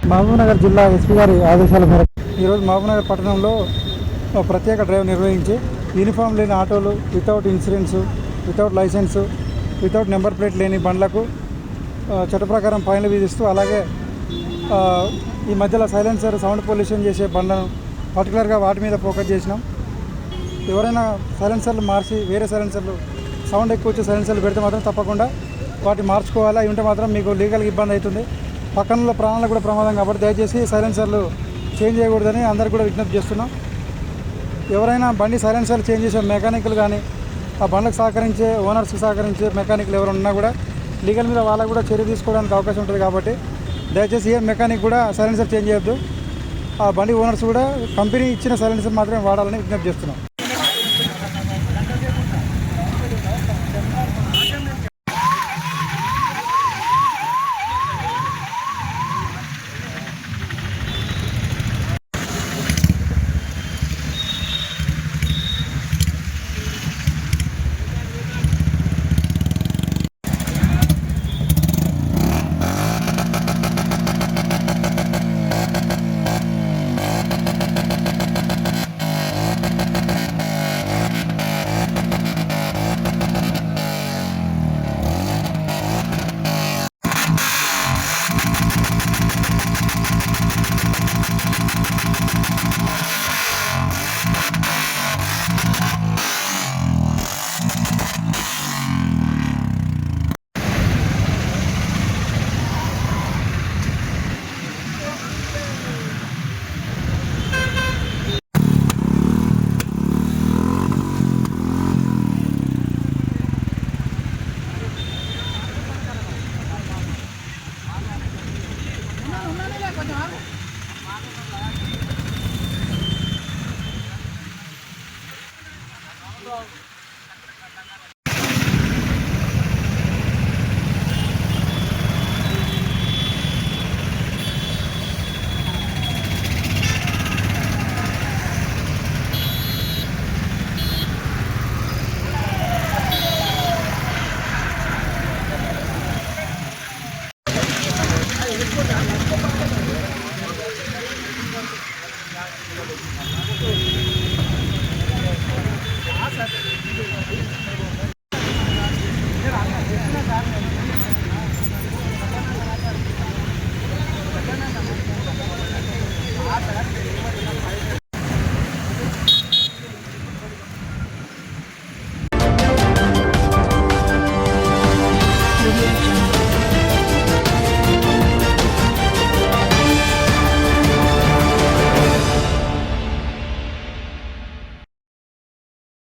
మహబూబ్నగర్ జిల్లా ఎస్పీ గారి ఆదేశాల మేరకు ఈరోజు మహబూబ్నగర్ పట్టణంలో ప్రత్యేక డ్రైవ్ నిర్వహించి యూనిఫామ్ లేని ఆటోలు, without insurance, without licence, without number plate లేని బండ్లకు చట్ట ప్రకారం ఫైన్లు విధిస్తూ, అలాగే ఈ మధ్యలో సైలెన్సర్ సౌండ్ పొల్యూషన్ చేసే బండ్లను పర్టికులర్గా వాటి మీద ఫోకస్ చేసినాం. ఎవరైనా సైలెన్సర్లు మార్చి వేరే సైలెన్సర్లు సౌండ్ ఎక్కువ వచ్చే సైలెన్సర్లు పెడితే మాత్రం తప్పకుండా వాటిని మార్చుకోవాలి. అవి ఉంటే మాత్రం మీకు లీగల్గా ఇబ్బంది అవుతుంది, పక్కన ప్రాణాలకు కూడా ప్రమాదం. కాబట్టి దయచేసి సైలెన్సర్లు చేంజ్ చేయకూడదని అందరికీ కూడా విజ్ఞప్తి చేస్తున్నాం. ఎవరైనా బండి సైలెన్సర్లు చేంజ్ చేసే మెకానిక్లు కానీ, ఆ బండ్లకు సహకరించే ఓనర్స్కి సహకరించే మెకానిక్లు ఎవరు ఉన్నా కూడా లీగల్ మీద వాళ్ళకు కూడా చర్య తీసుకోవడానికి అవకాశం ఉంటుంది. కాబట్టి దయచేసి ఏ మెకానిక్ కూడా సైలెన్సర్ చేంజ్ చేయొద్దు. ఆ బండి ఓనర్స్ కూడా కంపెనీ ఇచ్చిన సైలెన్సర్ మాత్రమే వాడాలని విజ్ఞప్తి చేస్తున్నాం. Audio